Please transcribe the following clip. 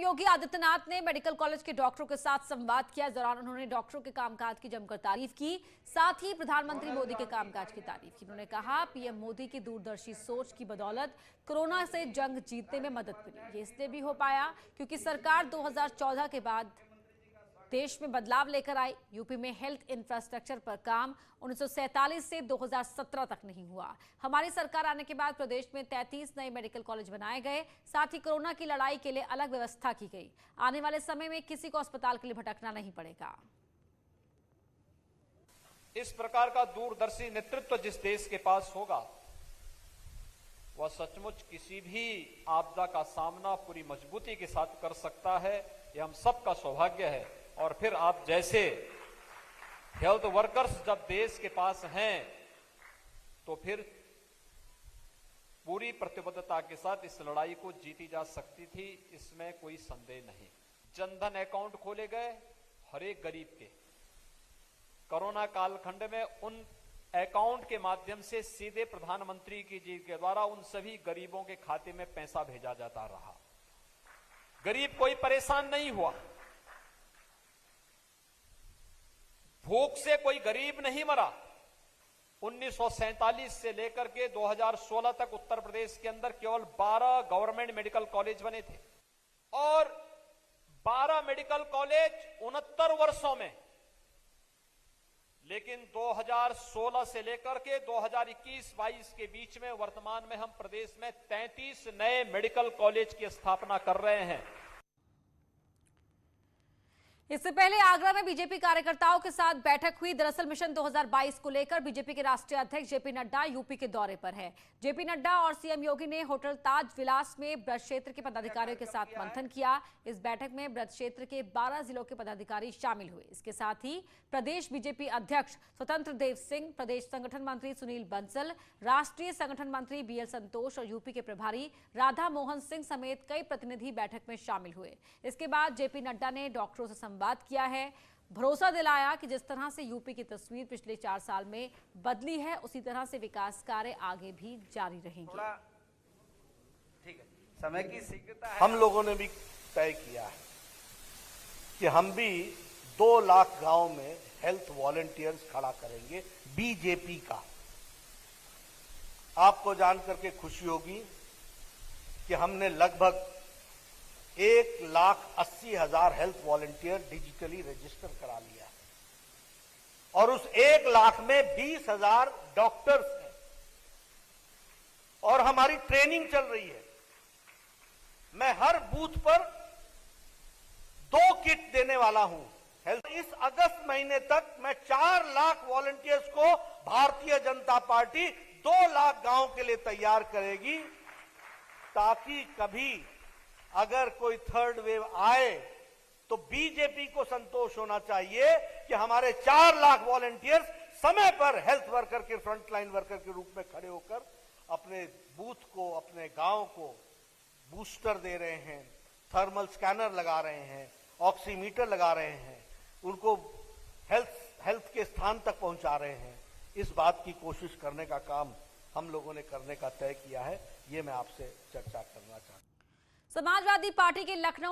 योगी आदित्यनाथ ने medical college के डॉक्टरों के साथ संवाद किया। इस दौरान उन्होंने डॉक्टरों के कामकाज की जमकर तारीफ की, साथ ही प्रधानमंत्री मोदी के कामकाज की तारीफ की। उन्होंने कहा, पीएम मोदी की दूरदर्शी सोच की बदौलत कोरोना से जंग जीतने में मदद मिली। ये इसलिए भी हो पाया क्योंकि सरकार 2014 के बाद देश में बदलाव लेकर आई। यूपी में हेल्थ इंफ्रास्ट्रक्चर पर काम 1947 से 2017 तक नहीं हुआ। हमारी सरकार आने के बाद प्रदेश में 33 नए मेडिकल कॉलेज बनाए गए। साथ ही कोरोना की लड़ाई के लिए अलग व्यवस्था की गई। आने वाले समय में किसी को अस्पताल के लिए भटकना नहीं पड़ेगा। इस प्रकार का दूरदर्शी नेतृत्व जिस देश के पास होगा, वह सचमुच किसी भी आपदा का सामना पूरी मजबूती के साथ कर सकता है। यह हम सबका सौभाग्य है। और फिर आप जैसे हेल्थ वर्कर्स जब देश के पास हैं, तो फिर पूरी प्रतिबद्धता के साथ इस लड़ाई को जीती जा सकती थी, इसमें कोई संदेह नहीं। जनधन अकाउंट खोले गए हर एक गरीब के। कोरोना कालखंड में उन अकाउंट के माध्यम से सीधे प्रधानमंत्री जी के द्वारा उन सभी गरीबों के खाते में पैसा भेजा जाता रहा। गरीब कोई परेशान नहीं हुआ। भूख से कोई गरीब नहीं मरा। 1947 से लेकर के 2016 तक उत्तर प्रदेश के अंदर केवल 12 गवर्नमेंट मेडिकल कॉलेज बने थे और 12 मेडिकल कॉलेज 69 वर्षों में। लेकिन 2016 से लेकर के 2021-22 के बीच में वर्तमान में हम प्रदेश में 33 नए मेडिकल कॉलेज की स्थापना कर रहे हैं। इससे पहले आगरा में बीजेपी कार्यकर्ताओं के साथ बैठक हुई। दरअसल मिशन 2022 को लेकर बीजेपी के राष्ट्रीय अध्यक्ष जेपी नड्डा यूपी के दौरे पर है। जेपी नड्डा और सीएम योगी ने होटल ताज विलास में ब्रज क्षेत्र के पदाधिकारियों के साथ मंथन किया। इस बैठक में ब्रज क्षेत्र के 12 जिलों के पदाधिकारी शामिल हुए। इसके साथ ही प्रदेश बीजेपी अध्यक्ष स्वतंत्र देव सिंह, प्रदेश संगठन मंत्री सुनील बंसल, राष्ट्रीय संगठन मंत्री बीएल संतोष और यूपी के प्रभारी राधा मोहन सिंह समेत कई प्रतिनिधि बैठक में शामिल हुए। इसके बाद जेपी नड्डा ने डॉक्टरों से बात किया है, भरोसा दिलाया कि जिस तरह से यूपी की तस्वीर पिछले 4 साल में बदली है, उसी तरह से विकास कार्य आगे भी जारी रहेंगे। ठीक है, समय की शीघ्रता है। हम लोगों ने भी तय किया है कि हम भी 2 लाख गांव में हेल्थ वॉलंटियर्स खड़ा करेंगे बीजेपी का। आपको जानकर के खुशी होगी कि हमने लगभग 1,80,000 हेल्थ वॉलंटियर डिजिटली रजिस्टर करा लिया है और उस 1 लाख में 20,000 डॉक्टर्स हैं और हमारी ट्रेनिंग चल रही है। मैं हर बूथ पर 2 किट देने वाला हूं हेल्थ। इस अगस्त महीने तक मैं 4 लाख वॉलंटियर्स को भारतीय जनता पार्टी 2 लाख गांव के लिए तैयार करेगी, ताकि कभी अगर कोई थर्ड वेव आए तो बीजेपी को संतोष होना चाहिए कि हमारे 4 लाख वॉलंटियर्स समय पर हेल्थ वर्कर के फ्रंटलाइन वर्कर के रूप में खड़े होकर अपने बूथ को, अपने गांव को बूस्टर दे रहे हैं, थर्मल स्कैनर लगा रहे हैं, ऑक्सीमीटर लगा रहे हैं, उनको हेल्थ के स्थान तक पहुंचा रहे हैं। इस बात की कोशिश करने का काम हम लोगों ने करने का तय किया है। ये मैं आपसे चर्चा करना चाहता हूं। समाजवादी पार्टी के लखनऊ